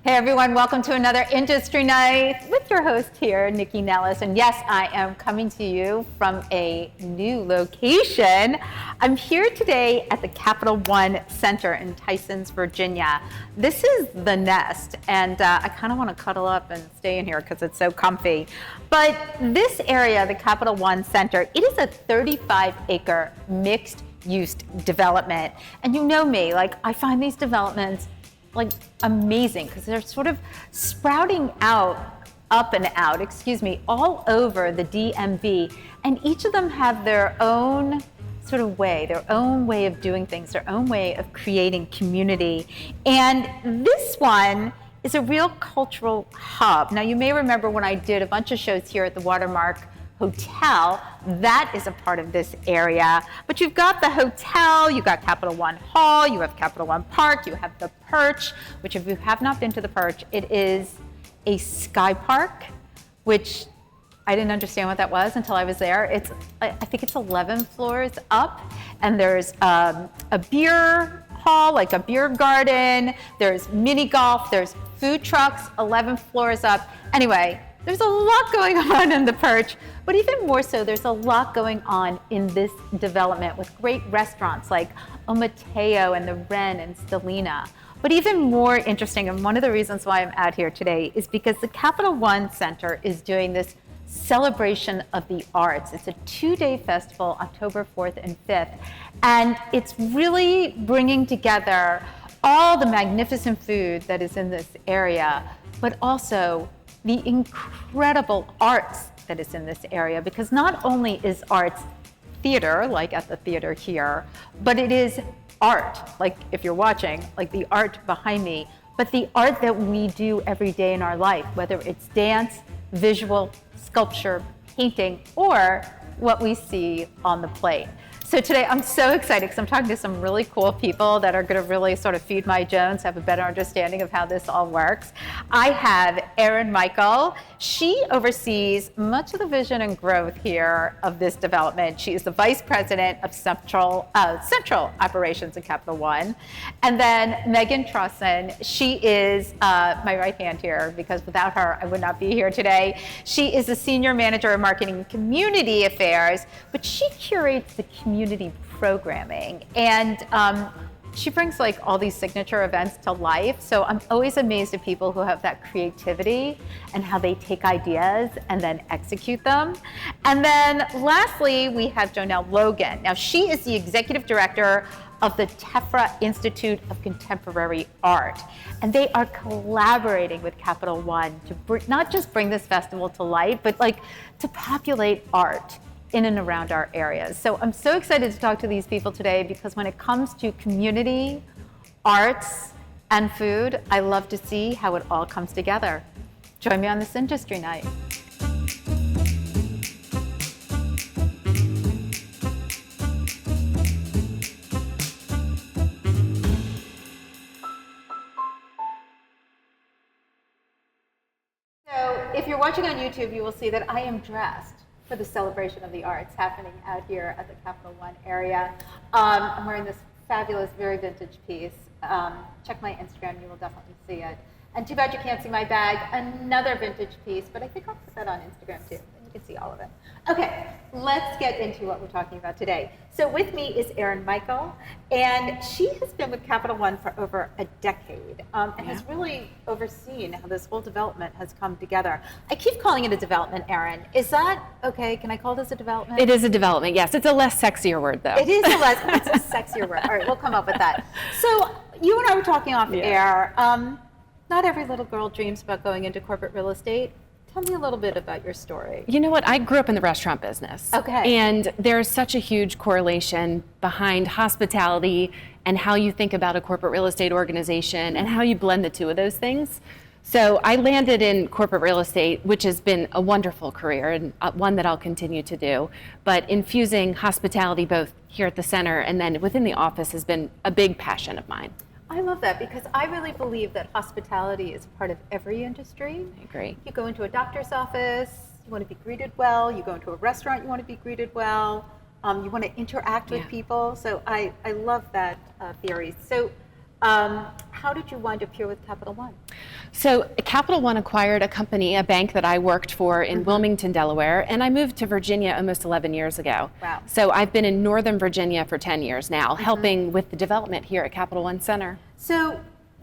Hey everyone, welcome to another Industry Night with your host here, Nycci Nellis. And yes, I am coming to you from a new location. I'm here today at the Capital One Center in Tysons, Virginia. This is the nest, and I kind of want to cuddle up and stay in here because it's so comfy. But this area, the Capital One Center, it is a 35-acre mixed-use development. And you know me, like I find these developments like amazing because they're sort of sprouting out, up and out, all over the DMV. And each of them have their own sort of way, their own way of doing things, their own way of creating community. And this one is a real cultural hub. Now you may remember when I did a bunch of shows here at the Watermark Hotel, that is a part of this area. But you've got the hotel, you've got Capital One Hall, you have Capital One Park, you have the Perch, which if you have not been to the Perch, it is a skypark, which I didn't understand what that was until I was there. I think it's 11 floors up, and there's a beer hall, like a beer garden, there's mini golf, there's food trucks, 11 floors up. Anyway, there's a lot going on in the Perch, but even more so, there's a lot going on in this development with great restaurants like Mateo and the Wren and Stellina. But even more interesting, and one of the reasons why I'm out here today, is because the Capital One Center is doing this celebration of the arts. It's a 2-day festival, October 4th and 5th, and it's really bringing together all the magnificent food that is in this area, but also the incredible arts that is in this area, because not only is arts theater, like at the theater here, but it is art, like if you're watching, like the art behind me, but the art that we do every day in our life, whether it's dance, visual, sculpture, painting, or what we see on the plate. So today I'm so excited because I'm talking to some really cool people that are going to really sort of feed my Jones, have a better understanding of how this all works. I have Erin Michael. She oversees much of the vision and growth here of this development. She is the Vice President of Central Operations at Capital One. And then Megan Trusson, she is my right hand here because without her I would not be here today. She is the Senior Manager of Marketing and Community Affairs, but she curates the community programming, and she brings like all these signature events to life. So I'm always amazed at people who have that creativity and how they take ideas and then execute them. And then lastly, we have Jonelle Logan. Now she is the Executive Director of the Tephra Institute of Contemporary Art. And they are collaborating with Capital One to not just bring this festival to life, but like to populate art in and around our areas. So I'm so excited to talk to these people today because when it comes to community, arts, and food, I love to see how it all comes together. Join me on this Industry Night. So if you're watching on YouTube, you will see that I am dressed for the celebration of the arts happening out here at the Capital One area. I'm wearing this fabulous, very vintage piece. Check my Instagram, you will definitely see it. And too bad you can't see my bag, another vintage piece, but I think I'll put that on Instagram too, and you can see all of it. Okay, let's get into what we're talking about today. So with me is Erin Michael, and she has been with Capital One for over a decade, and has really overseen how this whole development has come together. I keep calling it a development, Erin. Is that okay? Can I call this a development? It is a development, yes. It's a less sexier word, though. It is it's a sexier word. All right, we'll come up with that. So you and I were talking off air. Not every little girl dreams about going into corporate real estate. Tell me a little bit about your story. You know what? I grew up in the restaurant business. Okay. And there's such a huge correlation behind hospitality and how you think about a corporate real estate organization and how you blend the two of those things. So I landed in corporate real estate, which has been a wonderful career and one that I'll continue to do. But infusing hospitality both here at the center and then within the office has been a big passion of mine. I love that because I really believe that hospitality is a part of every industry. I agree. You go into a doctor's office, you want to be greeted well. You go into a restaurant, you want to be greeted well. You want to interact with people. So I love that theory. So How did you wind up here with Capital One? So Capital One acquired a company, a bank that I worked for in Wilmington, Delaware, and I moved to Virginia almost 11 years ago. Wow. So I've been in Northern Virginia for 10 years now, helping with the development here at Capital One Center. So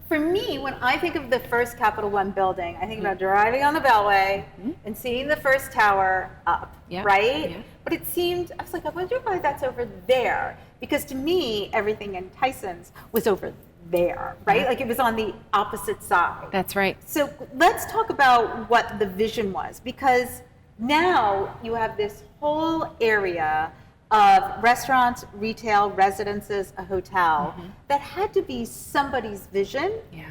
for me, when I think of the first Capital One building, I think about driving on the Beltway and seeing the first tower up, right? Yeah. But it seemed, I was like, I wonder why that's over there. Because to me, everything in Tysons was over there, right? Like it was on the opposite side. That's right. So let's talk about what the vision was, because now you have this whole area of restaurants, retail, residences, a hotel that had to be somebody's vision. Yeah.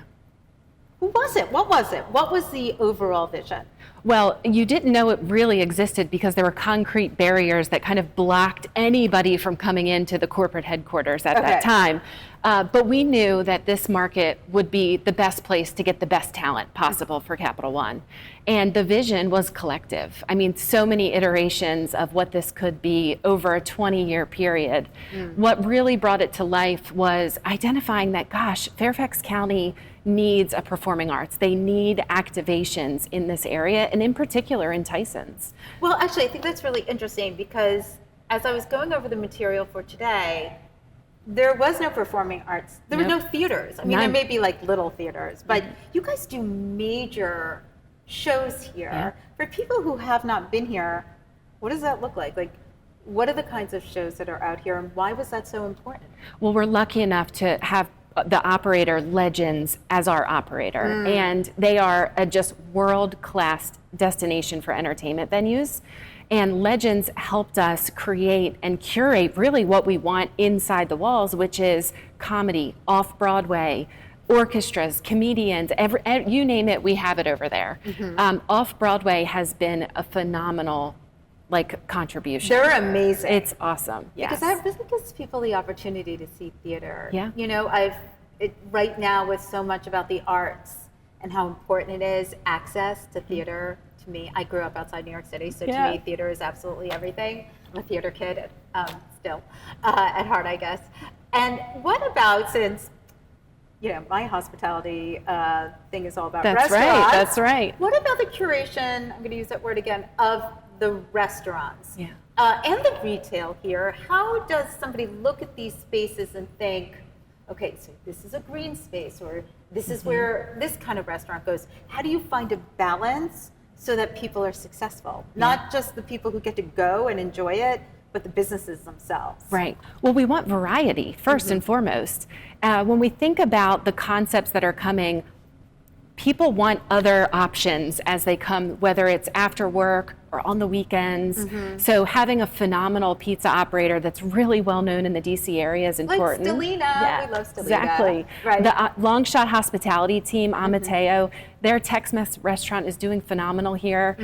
Who was it? What was it? What was the overall vision? Well, you didn't know it really existed because there were concrete barriers that kind of blocked anybody from coming into the corporate headquarters at that time. But we knew that this market would be the best place to get the best talent possible for Capital One. And the vision was collective. I mean, so many iterations of what this could be over a 20-year period. What really brought it to life was identifying that, gosh, Fairfax County needs a performing arts. They need activations in this area, and in particular in Tysons. Well, actually, I think that's really interesting because as I was going over the material for today, there was no performing arts. There were no theaters. I mean, there may be like little theaters, but you guys do major shows here. For people who have not been here, what does that look like? Like, what are the kinds of shows that are out here, and why was that so important? Well, we're lucky enough to have the operator Legends as our operator, and they are a just world-class destination for entertainment venues. And Legends helped us create and curate really what we want inside the walls, which is comedy, off-Broadway, orchestras, comedians, you name it, we have it over there. Off-Broadway has been a phenomenal contribution. They're amazing. It's awesome. Because that really gives people the opportunity to see theater. Yeah. You know, right now with so much about the arts and how important it is, access to theater. To me, I grew up outside New York City, so to me, theater is absolutely everything. I'm a theater kid, still, at heart, I guess. And what about, since, you know, my hospitality thing is all about restaurants. That's right. What about the curation, I'm going to use that word again, of the restaurants and the retail here? How does somebody look at these spaces and think, okay, so this is a green space, or this is where this kind of restaurant goes? How do you find a balance so that people are successful? Not just the people who get to go and enjoy it, but the businesses themselves. Right. Well, we want variety first and foremost. When we think about the concepts that are coming, people want other options as they come, whether it's after work or on the weekends. So having a phenomenal pizza operator that's really well known in the DC area is important. Like Stellina, we love Stellina. Exactly. Right. The Long Shot Hospitality team, Amateo, their Tex-Mex restaurant is doing phenomenal here.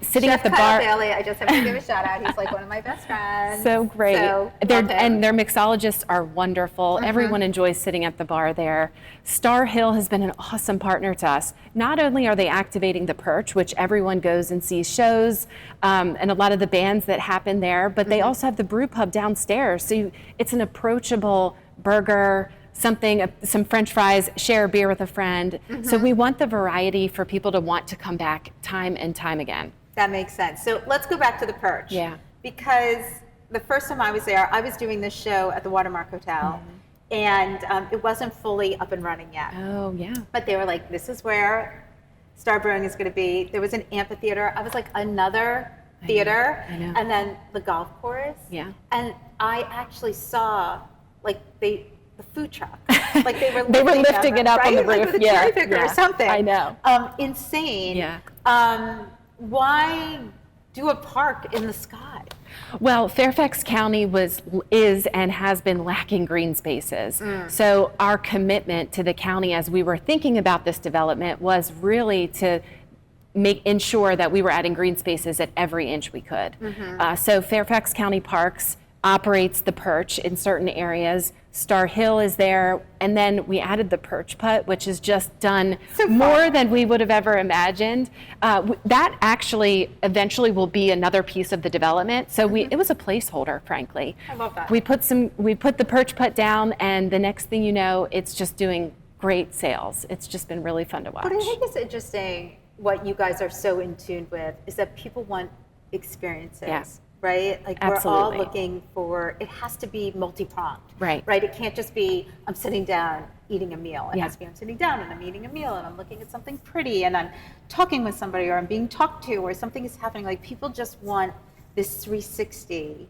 Sitting Chef at the Kyle bar. Bailey, I just have to give a shout out. He's like one of my best friends. So great. So, and their mixologists are wonderful. Everyone enjoys sitting at the bar there. Star Hill has been an awesome partner to us. Not only are they activating the Perch, which everyone goes and sees shows, and a lot of the bands that happen there, but they also have the brew pub downstairs. So it's an approachable burger, some French fries, share a beer with a friend. So we want the variety for people to want to come back time and time again. That makes sense. So let's go back to the Perch. Yeah. Because the first time I was there, I was doing this show at the Watermark Hotel, and it wasn't fully up and running yet. Oh, yeah. But they were like, this is where Star Brewing is going to be. There was an amphitheater. I was like, another theater. I know. And then the golf course. Yeah. And I actually saw the food truck. Like they were lifting it up on the roof. Like with a cherry picker or something. I know. Insane. Yeah. Why do a park in the sky? Well, Fairfax County is and has been lacking green spaces. So our commitment to the county as we were thinking about this development was really to ensure that we were adding green spaces at every inch we could. So Fairfax County Parks operates the Perch in certain areas. Star Hill is there, and then we added the Perch Putt, which has just done more than we would have ever imagined. That actually eventually will be another piece of the development. So it was a placeholder, frankly. I love that. We put the Perch Putt down, and the next thing you know, it's just doing great sales. It's just been really fun to watch. But I think it's interesting what you guys are so in tune with is that people want experiences. Yeah. Right? Like Absolutely. we're all looking for, it has to be multi-pronged. Right. Right? It can't just be, I'm sitting down eating a meal. It Yeah. has to be, I'm sitting down and I'm eating a meal and I'm looking at something pretty and I'm talking with somebody or I'm being talked to or something is happening. Like people just want this 360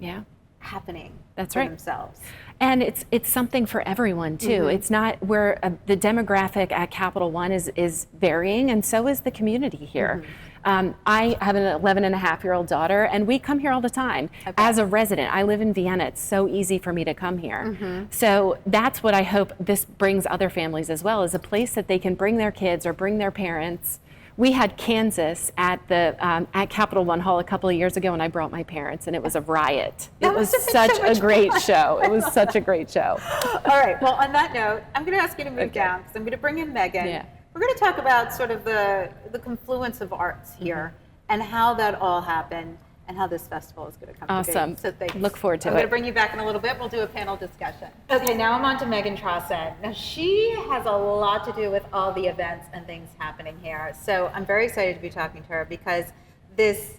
happening That's for right. themselves. And it's something for everyone too. It's not where the demographic at Capital One is varying, and so is the community here. I have an 11-and-a-half-year-old daughter, and we come here all the time. As a resident, I live in Vienna. It's so easy for me to come here. So that's what I hope this brings other families as well, is a place that they can bring their kids or bring their parents. We had Kansas at the at Capital One Hall a couple of years ago, and I brought my parents, and it was a riot. It was such a great show. It was such a great show. All right. Well, on that note, I'm going to ask you to move down because I'm going to bring in Megan. Yeah. We're going to talk about sort of the confluence of arts here and how that all happened and how this festival is going to come Awesome. to be. So thanks. Look forward to I'm it. going to bring you back in a little bit. We'll do a panel discussion. Okay, now I'm on to Megan Trausen. Now she has a lot to do with all the events and things happening here. So I'm very excited to be talking to her because this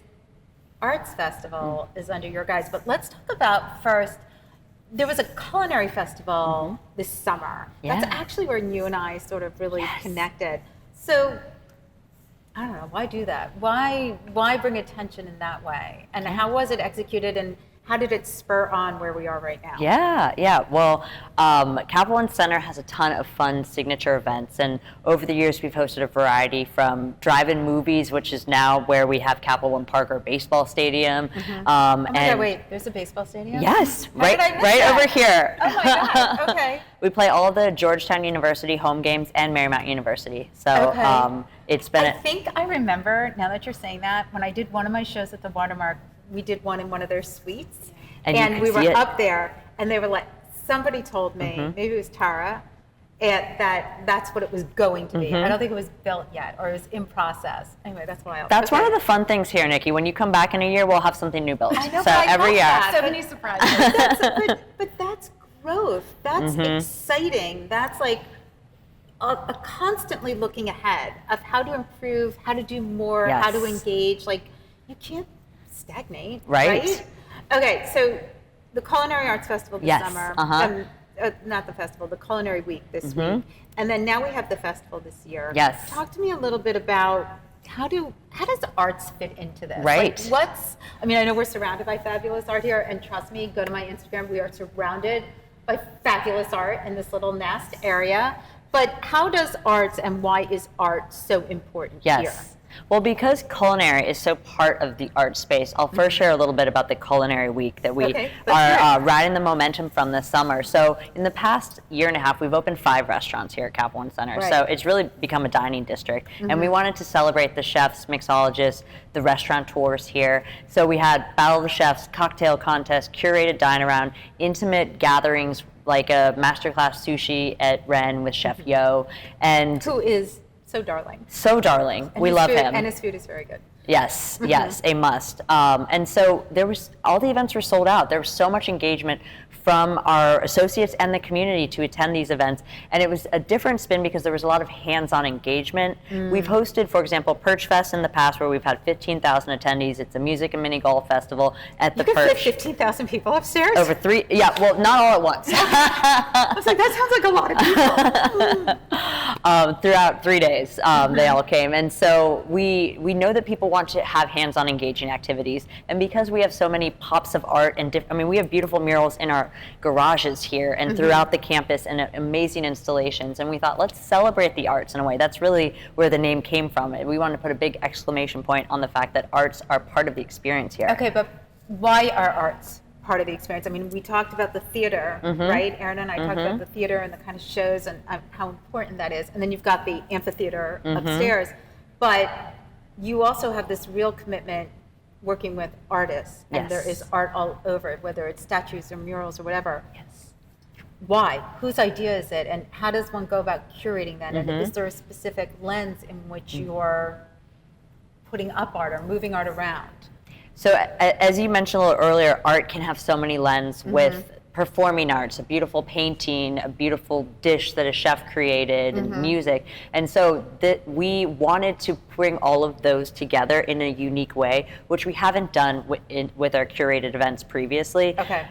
arts festival is under your guise. But let's talk about first, there was a culinary festival this summer. Yeah. That's actually where you and I sort of really connected. So I don't know, why do that? Why bring attention in that way? And how was it executed and how did it spur on where we are right now? Yeah. Well, Capital One Center has a ton of fun signature events, and over the years we've hosted a variety from drive-in movies, which is now where we have Capital One Park, our baseball stadium. Oh my God, wait, there's a baseball stadium? Yes, How did I miss right that? over here. Oh my God, okay. We play all the Georgetown University home games and Marymount University. So Okay. it's been I think I remember, now that you're saying that, when I did one of my shows at the Watermark, we did one in one of their suites. And you could we were see it. up there, and they were like, somebody told me, maybe it was Tara, that that's what it was going to be. I don't think it was built yet, or it was in process. Anyway, that's why. That's one of the fun things here, Nycci. When you come back in a year, we'll have something new built. I know, so but I every love year. that. So many surprises. But that's growth. That's exciting. That's like a constantly looking ahead of how to improve, how to do more, how to Yes. engage. Like, you can't stagnate, Right. Okay, so the Culinary Arts Festival this Yes, summer, not the festival, the Culinary Week this week, and then now we have the festival this year. Yes. Talk to me a little bit about how does arts fit into this? Right. Like I know we're surrounded by fabulous art here, and trust me, go to my Instagram, we are surrounded by fabulous art in this little nest area. But how does arts and why is art so important here? Yes. Well, because culinary is so part of the art space, I'll first share a little bit about the Culinary Week that we are riding the momentum from this summer. So in the past year and a half, we've opened 5 restaurants here at Cap One Center. Right. So it's really become a dining district. And we wanted to celebrate the chefs, mixologists, the restaurateurs here. So we had Battle of the Chefs, cocktail contest, curated dine-around, intimate gatherings like a masterclass sushi at Ren with Chef Yo. And Who is so darling. so darling. And We his love food, him. And his food is very good. Yes, yes, a must. And so all the events were sold out. There was so much engagement from our associates and the community to attend these events. And it was a different spin because there was a lot of hands-on engagement. We've hosted, for example, Perch Fest in the past where we've had 15,000 attendees. It's a music and mini golf festival at the You could fit Perch. 15,000 people upstairs? Over 3, well, not all at once. I was like, that sounds like a lot of people. Throughout 3 days, they all came. And so we know that people want to have hands-on engaging activities. And because we have so many pops of art and we have beautiful murals in our garages here and throughout the campus and amazing installations. And we thought, let's celebrate the arts in a way. That's really where the name came from. We wanted to put a big exclamation point on the fact that arts are part of the experience here. Okay, but why are arts part of the experience? I mean, we talked about the theater, right? Aaron and I talked about the theater and the kind of shows and how important that is. And then you've got the amphitheater upstairs. But you also have this real commitment working with artists, and there Yes. is art all over it, whether it's statues or murals or whatever. Yes. Why? Whose idea is it? And how does one go about curating that? And Mm-hmm. is there a specific lens in which you're putting up art or moving art around? So as you mentioned a little earlier, art can have so many lenses with performing arts, a beautiful painting, a beautiful dish that a chef created, and music. And so we wanted to bring all of those together in a unique way, which we haven't done with our curated events previously. Okay.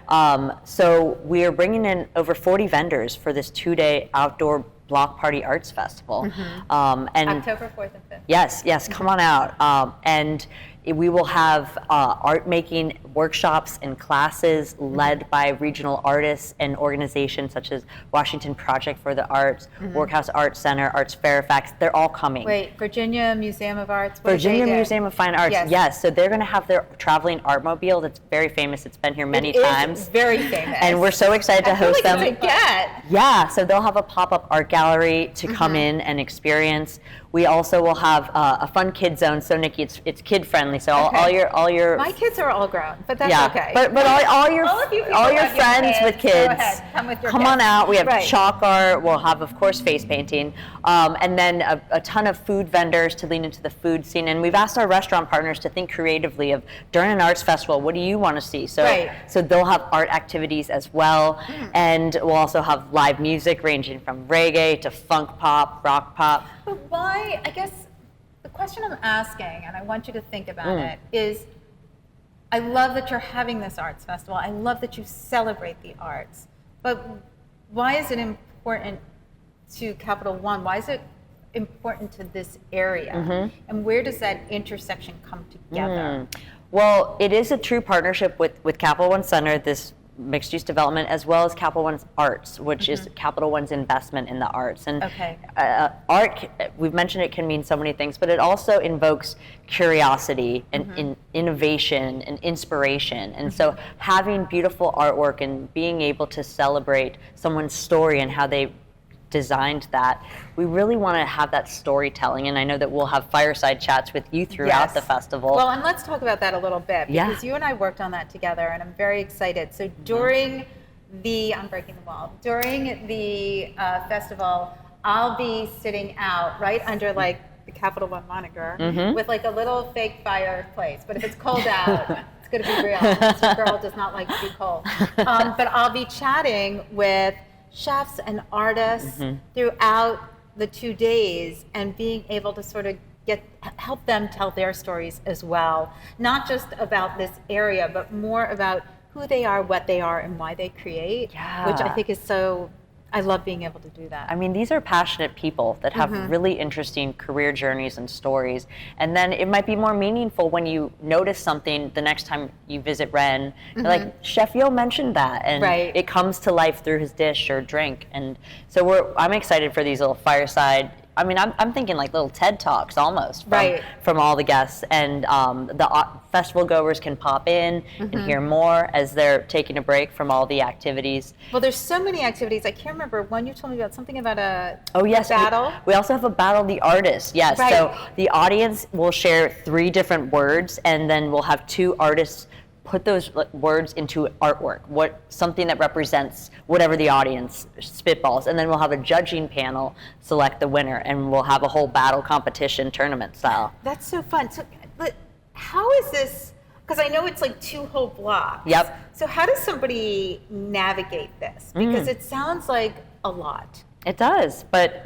So we're bringing in over 40 vendors for this 2-day outdoor block party arts festival. And October 4th and 5th. Yes, come on out. And we will have art making workshops and classes led by regional artists and organizations such as Washington Project for the Arts, Workhouse Arts Center, Arts Fairfax. They're all coming. Wait, Virginia Museum of Arts? What do Virginia they do? Museum of Fine Arts, Yes. yes. So they're going to have their traveling art mobile that's very famous. It's been here many times. It's very famous. And we're so excited to I feel host like them. it's a get. Yeah, so they'll have a pop-up art gallery to come in and experience. We also will have a fun kid zone. So Nycci, it's kid friendly. So all your My kids are all grown, but that's yeah, okay. but all your All of you people all your have your friends with kids. kids, Go ahead. Come with your come kids. on out. We have Right. chalk art. We'll have, of course, face painting, and then a ton of food vendors to lean into the food scene. And we've asked our restaurant partners to think creatively of during an arts festival, what do you want to see? So Right. so they'll have art activities as well, and we'll also have live music ranging from reggae to funk pop, rock pop. But why, I guess the question I'm asking, and I want you to think about it, is I love that you're having this arts festival. I love that you celebrate the arts. But why is it important to Capital One? Why is it important to this area? And where does that intersection come together? Well, it is a true partnership with Capital One Center, this mixed-use development, as well as Capital One's Arts, which is Capital One's investment in the arts. And art, we've mentioned it can mean so many things, but it also invokes curiosity and innovation and inspiration. And so having beautiful artwork and being able to celebrate someone's story and how they designed that, we really want to have that storytelling, and I know that we'll have fireside chats with you throughout the festival. Well, and let's talk about that a little bit, because you and I worked on that together, and I'm very excited. So during I'm breaking the wall, during the festival, I'll be sitting out right under like the Capital One moniker with like a little fake fireplace, but if it's cold out, it's going to be real. This girl does not like to be cold. But I'll be chatting with chefs and artists throughout the 2 days, and being able to sort of help them tell their stories as well, not just about this area, but more about who they are, what they are, and why they create, which I think is so, I love being able to do that. I mean, these are passionate people that have really interesting career journeys and stories. And then it might be more meaningful when you notice something the next time you visit Ren. You're like, Chef Yo mentioned that. And it comes to life through his dish or drink. And so I'm excited for these little fireside. I mean, I'm thinking like little TED Talks almost from all the guests. And the festival goers can pop in and hear more as they're taking a break from all the activities. Well, there's so many activities. I can't remember. One you told me about something about a battle. We also have a battle of the artists. Yes. So the audience will share 3 different words, and then we'll have 2 artists put those words into artwork, something that represents whatever the audience spitballs, and then we'll have a judging panel select the winner, and we'll have a whole battle competition tournament style. That's so fun. So, but how is this? Because I know it's like 2 whole blocks. Yep. So how does somebody navigate this? Because it sounds like a lot. It does, but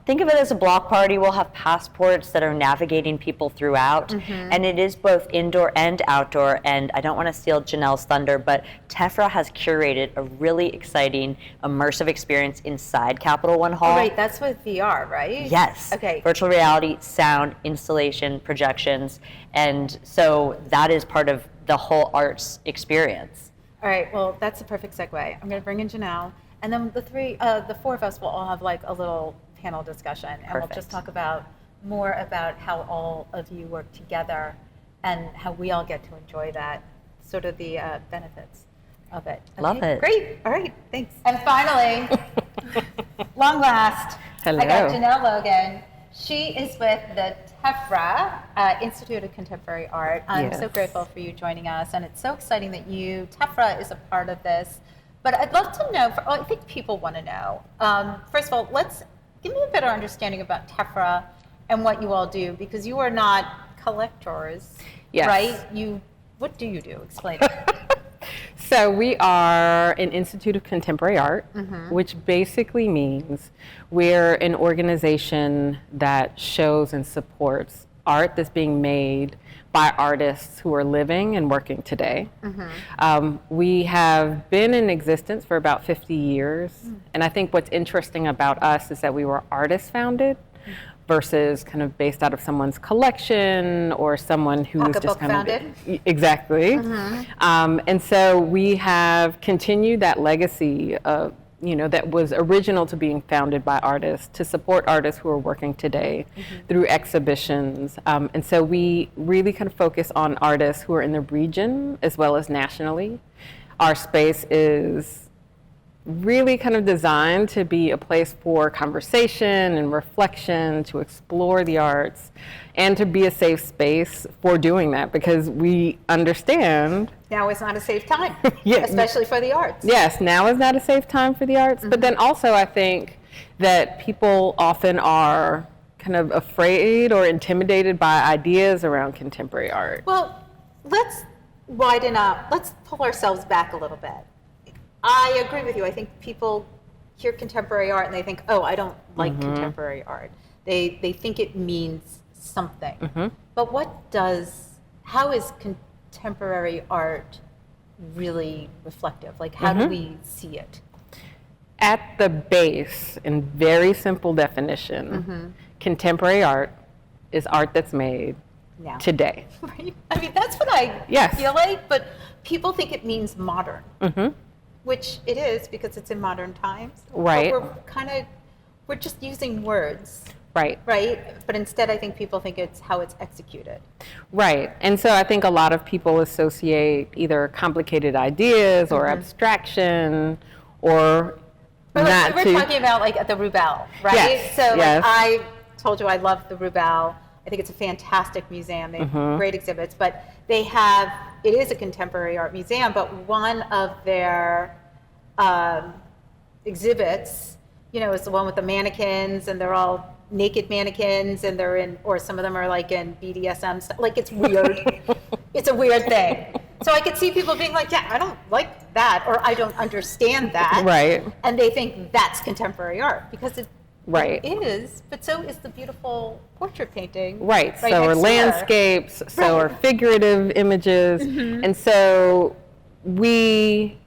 think of it as a block party. We'll have passports that are navigating people throughout, and it is both indoor and outdoor. And I don't want to steal Janelle's thunder, but Tephra has curated a really exciting immersive experience inside Capital One Hall. Oh, right, that's with VR, right? Yes. Okay. Virtual reality, sound, installation, projections, and so that is part of the whole arts experience. All right, well, that's a perfect segue. I'm going to bring in Janelle. And then the 4 of us will all have like a little panel discussion, and we'll just talk about more about how all of you work together and how we all get to enjoy that, sort of the benefits of it. Okay, love it. Great. All right. Thanks. And finally, long last, Hello. I got Janelle Logan, She is with the Tephra Institute of Contemporary Art. I'm so grateful for you joining us, and it's so exciting that Tephra is a part of this. But I'd love to know, I think people want to know. First of all, give me a better understanding about Tephra and what you all do, because you are not collectors, right? What do you do? Explain it. So we are an Institute of Contemporary Art, which basically means we're an organization that shows and supports art that's being made by artists who are living and working today. We have been in existence for about 50 years, and I think what's interesting about us is that we were artist founded versus kind of based out of someone's collection or someone who was just kind founded. of exactly. And so we have continued that legacy of, that was original to being founded by artists to support artists who are working today through exhibitions. And so we really kind of focus on artists who are in the region as well as nationally. Our space is really kind of designed to be a place for conversation and reflection, to explore the arts, and to be a safe space for doing that, because we understand now is not a safe time, especially for the arts. Yes, now is not a safe time for the arts, but then also I think that people often are kind of afraid or intimidated by ideas around contemporary art. Well, let's widen up, let's pull ourselves back a little bit. I agree with you. I think people hear contemporary art and they think, oh, I don't like contemporary art. They think it means something. But how is contemporary art really reflective? Like, how do we see it? At the base, in very simple definition, contemporary art is art that's made today. Right? I mean, that's what I feel like, but people think it means modern. Which it is, because it's in modern times. Right. But we're just using words. Right. Right? But instead, I think people think it's how it's executed. Right. And so I think a lot of people associate either complicated ideas or abstraction or not we're talking about like at the Rubel, right? Yes. So like, I told you I love the Rubel. I think it's a fantastic museum. They have great exhibits, but it is a contemporary art museum, but one of their exhibits, is the one with the mannequins, and they're all naked mannequins, and or some of them are like in BDSM stuff. Like, it's weird. It's a weird thing. So I could see people being like, I don't like that, or I don't understand that. Right. And they think that's contemporary art, because it is, but so is the beautiful portrait painting. Right, so are landscapes, so are figurative images. And so we,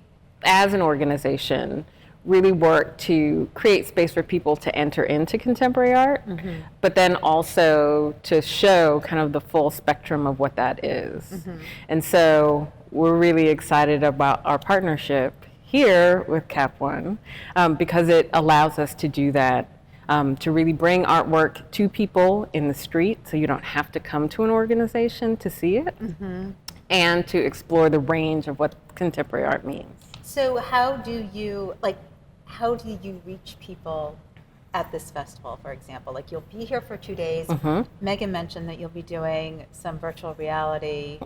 as an organization, really work to create space for people to enter into contemporary art, but then also to show kind of the full spectrum of what that is. And so we're really excited about our partnership here with Cap One, because it allows us to do that. To really bring artwork to people in the street, so you don't have to come to an organization to see it, and to explore the range of what contemporary art means. So how do you reach people at this festival, for example? Like, you'll be here for 2 days. Megan mentioned that you'll be doing some virtual reality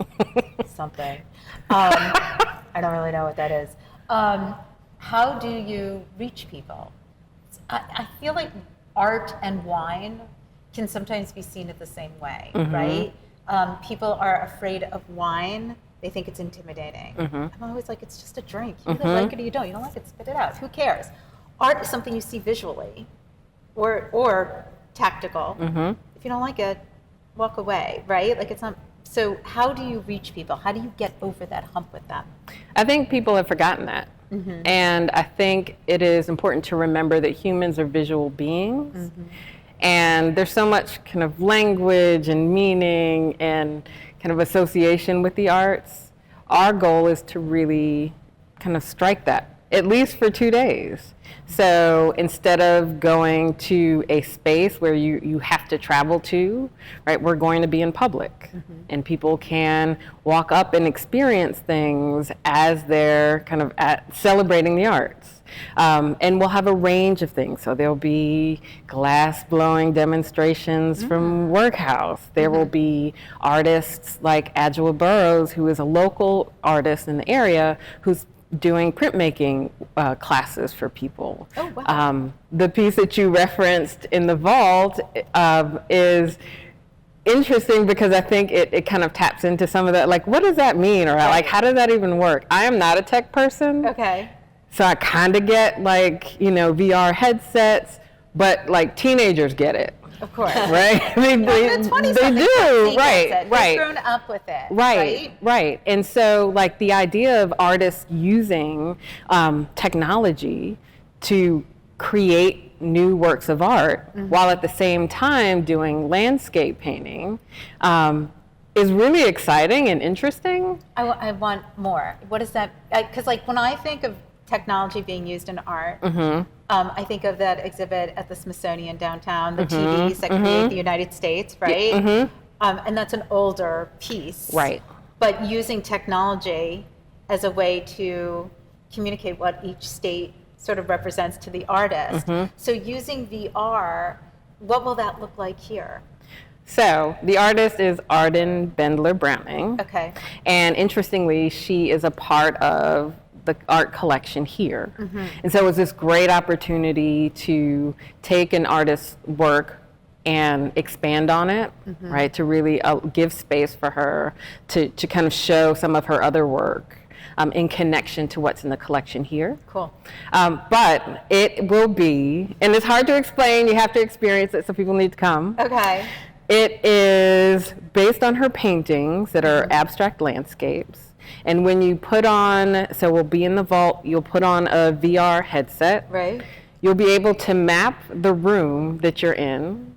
something. I don't really know what that is. How do you reach people? I feel like art and wine can sometimes be seen at the same way, right? People are afraid of wine. They think it's intimidating. I'm always like, it's just a drink. You either like it or you don't. You don't like it, spit it out. Who cares? Art is something you see visually or tactical. If you don't like it, walk away, right? Like, it's not. So how do you reach people? How do you get over that hump with them? I think people have forgotten that. And I think it is important to remember that humans are visual beings. And there's so much kind of language and meaning and kind of association with the arts. Our goal is to really kind of strike that at least for 2 days. So instead of going to a space where you have to travel to, right, we're going to be in public. And people can walk up and experience things as they're kind of celebrating the arts. And we'll have a range of things. So there'll be glass blowing demonstrations from Workhouse. There will be artists like Adjoa Burrows, who is a local artist in the area, who's doing printmaking classes for people. Oh, wow. The piece that you referenced in the vault is interesting because I think it kind of taps into some of that, like, what does that mean? Or like, how does that even work? I am not a tech person. Okay. So I kind of get like, VR headsets, but like teenagers get it. Of course. Right? I mean, they do. Right. They've grown up with it. Right. And so like the idea of artists using technology to create new works of art while at the same time doing landscape painting is really exciting and interesting. I want more. What is that? Because like when I think of technology being used in art, I think of that exhibit at the Smithsonian downtown, the TVs that create the United States, right? And that's an older piece. Right. But using technology as a way to communicate what each state sort of represents to the artist. So using VR, what will that look like here? So the artist is Arden Bendler-Browning. Okay. And interestingly, she is a part of the art collection here. And so it was this great opportunity to take an artist's work and expand on it, right? To really give space for her to kind of show some of her other work in connection to what's in the collection here. Cool. But it will be, and it's hard to explain, you have to experience it, so people need to come. Okay. It is based on her paintings that are abstract landscapes. And when you put on, so we'll be in the vault, you'll put on a VR headset. Right. You'll be able to map the room that you're in.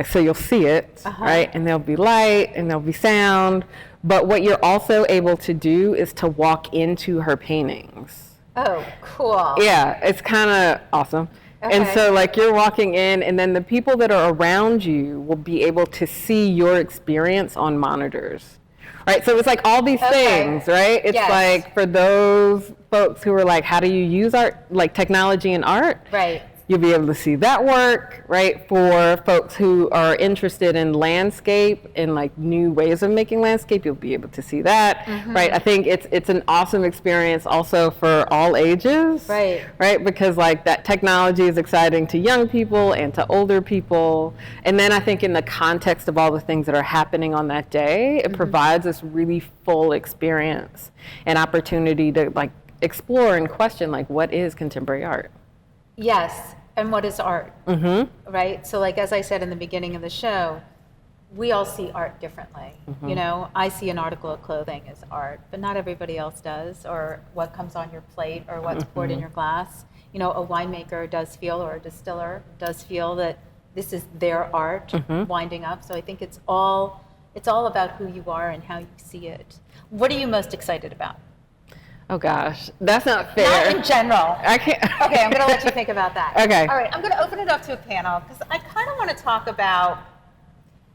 So you'll see it, right? And there'll be light and there'll be sound. But what you're also able to do is to walk into her paintings. Oh, cool. Yeah, it's kind of awesome. Okay. And so like you're walking in and then the people that are around you will be able to see your experience on monitors. Right, so it's like all these things, right? It's like for those folks who are like, how do you use art, like technology in art? Right. You'll be able to see that work, right? For folks who are interested in landscape and like new ways of making landscape, you'll be able to see that, right? I think it's an awesome experience also for all ages, right? Because like that technology is exciting to young people and to older people. And then I think in the context of all the things that are happening on that day, it provides this really full experience and opportunity to like explore and question like what is contemporary art? Yes, and what is art, right? So like, as I said in the beginning of the show, we all see art differently. You know, I see an article of clothing as art, but not everybody else does, or what comes on your plate or what's poured in your glass. You know, a winemaker does feel, or a distiller does feel that this is their art winding up. So I think it's all about who you are and how you see it. What are you most excited about? Oh gosh, that's not fair. Not in general. I can't. Okay, I'm going to let you think about that. Okay. All right, I'm going to open it up to a panel because I kind of want to talk about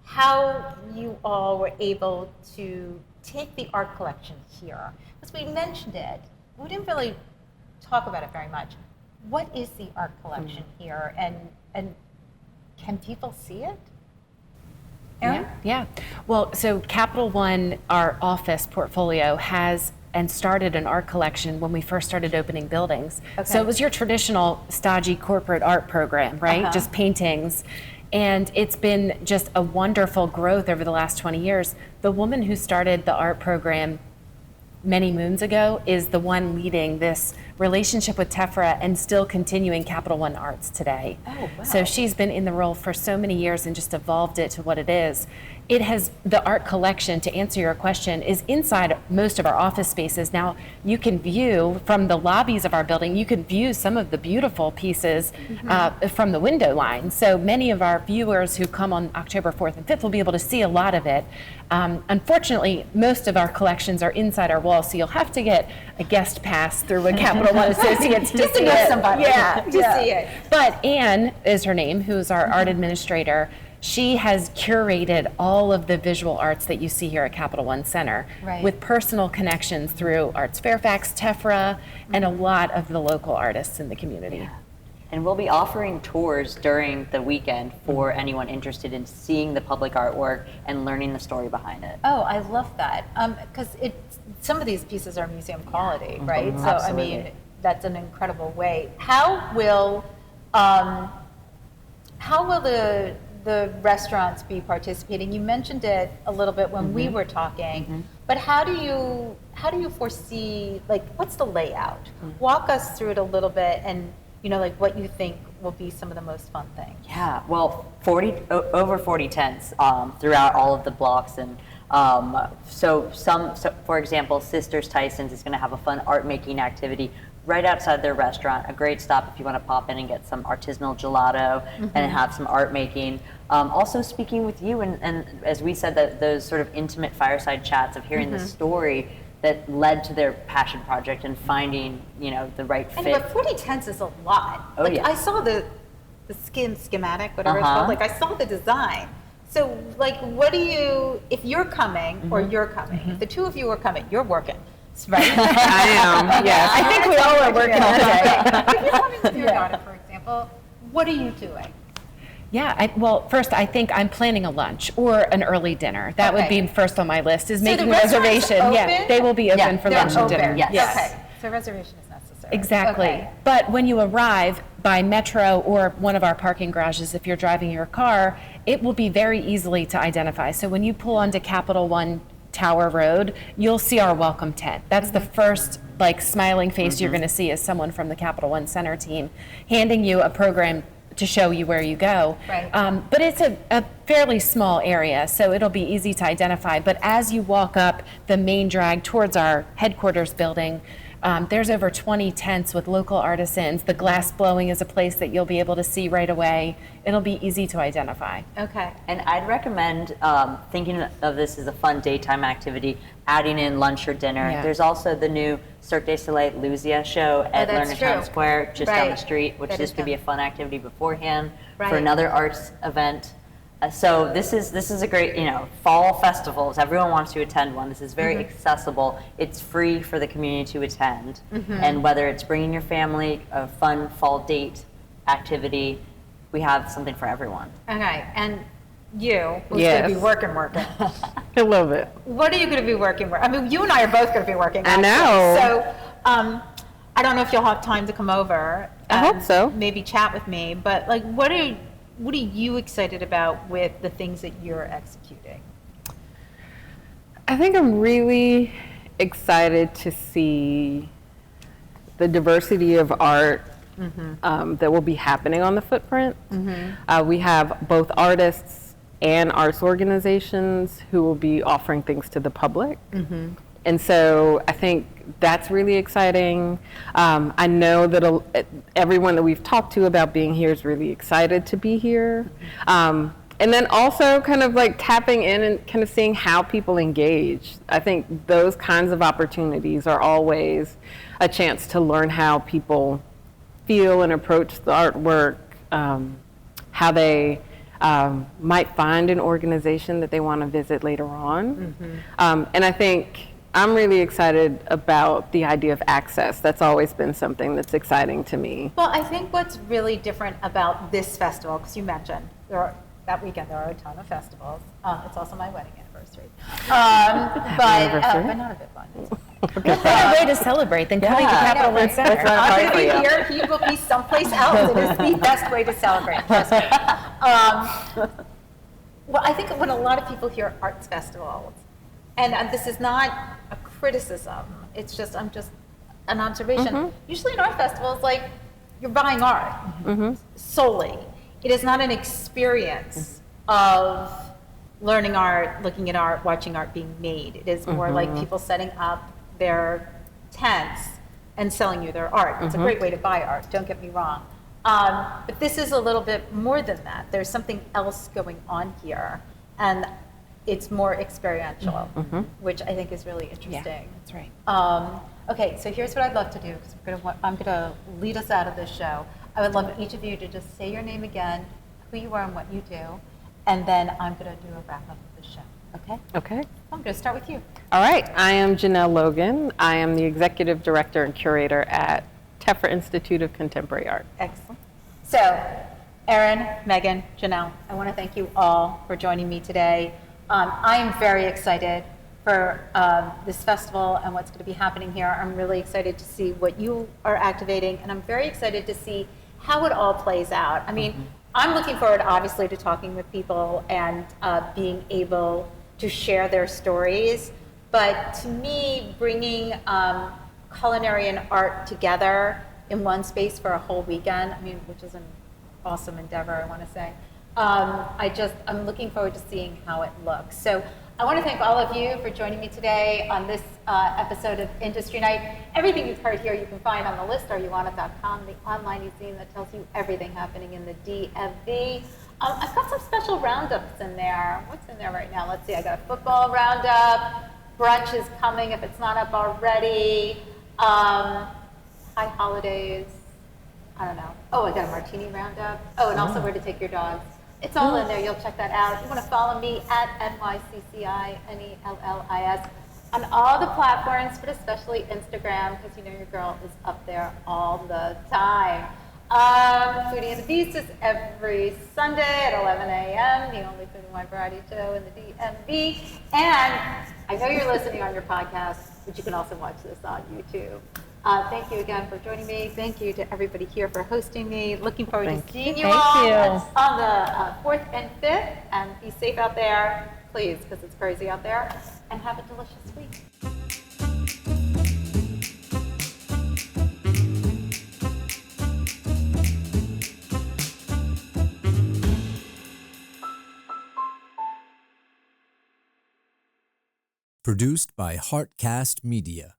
how you all were able to take the art collection here. Because we mentioned it, we didn't really talk about it very much. What is the art collection here, and can people see it? Erin? Yeah. Well, so Capital One, our office portfolio, has and started an art collection when we first started opening buildings. So it was your traditional stodgy corporate art program, right? Just paintings. And it's been just a wonderful growth over the last 20 years. The woman who started the art program many moons ago is the one leading this relationship with Tephra and still continuing Capital One Arts today. Oh, wow. So she's been in the role for so many years and just evolved it to what it is. It has, the art collection, to answer your question, is inside most of our office spaces. Now, you can view from the lobbies of our building, you can view some of the beautiful pieces from the window line. So many of our viewers who come on October 4th and 5th will be able to see a lot of it. Unfortunately, most of our collections are inside our wall, so you'll have to get a guest pass through a Capital One Associates Just to see know it. somebody. Yeah, To see it. But Anne is her name, who's our art administrator. She has curated all of the visual arts that you see here at Capital One Center Right. with personal connections through Arts Fairfax, Tephra, and a lot of the local artists in the community. And we'll be offering tours during the weekend for anyone interested in seeing the public artwork and learning the story behind it. Oh, I love that. Because some of these pieces are museum quality, right? So, Absolutely. I mean, that's an incredible way. How will the restaurants be participating? You mentioned it a little bit when we were talking, but how do you foresee, like, what's the layout? Walk us through it a little bit, and like what you think will be some of the most fun things. Yeah, well, over 40 tents throughout all of the blocks, and so for example, Sisters Tysons is going to have a fun art making activity right outside their restaurant. A great stop if you want to pop in and get some artisanal gelato and have some art making. Also speaking with you, and as we said, that those sort of intimate fireside chats of hearing the story that led to their passion project and finding, the right fit. But 40 tents is a lot. Oh, yeah. I saw the schematic, whatever it's called. Like, I saw the design. So, like, what do you, if you're coming or you're coming, if the two of you are coming, you're working, right? I am, yes. I think we all are working today. If you're coming with your daughter, for example, what are you doing? Yeah, well, first, I think I'm planning a lunch or an early dinner. That would Okay. be first on my list, is So making the a restaurant's reservation. Yeah, open? they will be open for They're lunch and dinner. open. Yes. Okay. So reservation is necessary. Exactly. Okay. But when you arrive by metro or one of our parking garages, if you're driving your car, it will be very easily to identify. So when you pull onto Capital One Tower Road, you'll see our welcome tent. That's the first smiling face you're going to see as someone from the Capital One Center team handing you a program to show you where you go. Right. But it's a fairly small area, so it'll be easy to identify. But as you walk up the main drag towards our headquarters building, there's over 20 tents with local artisans. The glass blowing is a place that you'll be able to see right away. It'll be easy to identify. Okay. And I'd recommend thinking of this as a fun daytime activity, adding in lunch or dinner. Yeah. There's also the new Cirque du Soleil Lucia show at that's Lerner Town true. Square, just down the Right. street, which That this is could be a fun. fun activity beforehand Right. for another arts event. So this is a great, fall festivals. Everyone wants to attend one. This is very accessible. It's free for the community to attend. And whether it's bringing your family, a fun fall date activity, we have something for everyone. Okay. And you, who's Yes. going to be working. I love it. What are you going to be working? I mean, you and I are both going to be working. I actually. know. So, I don't know if you'll have time to come over. I hope so. Maybe chat with me. But what are you excited about with the things that you're executing? I think I'm really excited to see the diversity of art that will be happening on the footprint. We have both artists and arts organizations who will be offering things to the public. And so I think that's really exciting. I know that everyone that we've talked to about being here is really excited to be here. And then also kind of tapping in and kind of seeing how people engage. I think those kinds of opportunities are always a chance to learn how people feel and approach the artwork, how they might find an organization that they want to visit later on. And I think I'm really excited about the idea of access. That's always been something that's exciting to me. Well, I think what's really different about this festival, because you mentioned that weekend there are a ton of festivals. It's also my wedding anniversary. But not a big one. What better way to celebrate than coming to Yeah. Capital One Center? That's not I'm hard going to for be you. here. He will be someplace else. It is the best way to celebrate. Trust me. Well, I think when a lot of people hear arts festivals, and this is not a criticism, it's just an observation. Usually in art festivals, you're buying art solely. It is not an experience of learning art, looking at art, watching art being made. It is more like people setting up their tents and selling you their art. It's a great way to buy art, don't get me wrong. But this is a little bit more than that. There's something else going on here. And it's more experiential, which I think is really interesting. That's right. Okay, so here's what I'd love to do, because I'm going to lead us out of this show. I would love each of you to just say your name again, who you are and what you do, and then I'm going to do a wrap up of the show, okay? Okay. I'm going to start with you. All right. I am Janelle Logan. I am the Executive Director and Curator at Tephra Institute of Contemporary Art. Excellent. So, Erin, Megan, Janelle, I want to thank you all for joining me today. I am very excited for this festival and what's going to be happening here. I'm really excited to see what you are activating, and I'm very excited to see how it all plays out. I mean, I'm looking forward, obviously, to talking with people and being able to share their stories. But to me, bringing culinary and art together in one space for a whole weekend, I mean, which is an awesome endeavor, I want to say. I'm looking forward to seeing how it looks. So I want to thank all of you for joining me today on this episode of Industry Night. Everything you've heard here you can find on the list, areyouwantit.com, the online museum that tells you everything happening in the DMV. I've got some special roundups in there. What's in there right now? Let's see, I got a football roundup. Brunch is coming if it's not up already. High holidays. I don't know. Oh, I got a martini roundup. Oh, and also where to take your dogs. It's all in there. You'll check that out. You want to follow me at NYCCINELLIS on all the platforms, but especially Instagram, because you know your girl is up there all the time. Foodie and the Beast is every Sunday at 11 a.m., the only food and wine variety show in the DMV. And I know you're listening on your podcast, but you can also watch this on YouTube. Thank you again for joining me. Thank you to everybody here for hosting me. Looking forward to seeing you all on the 4th and 5th. And be safe out there, please, because it's crazy out there. And have a delicious week. Produced by Heartcast Media.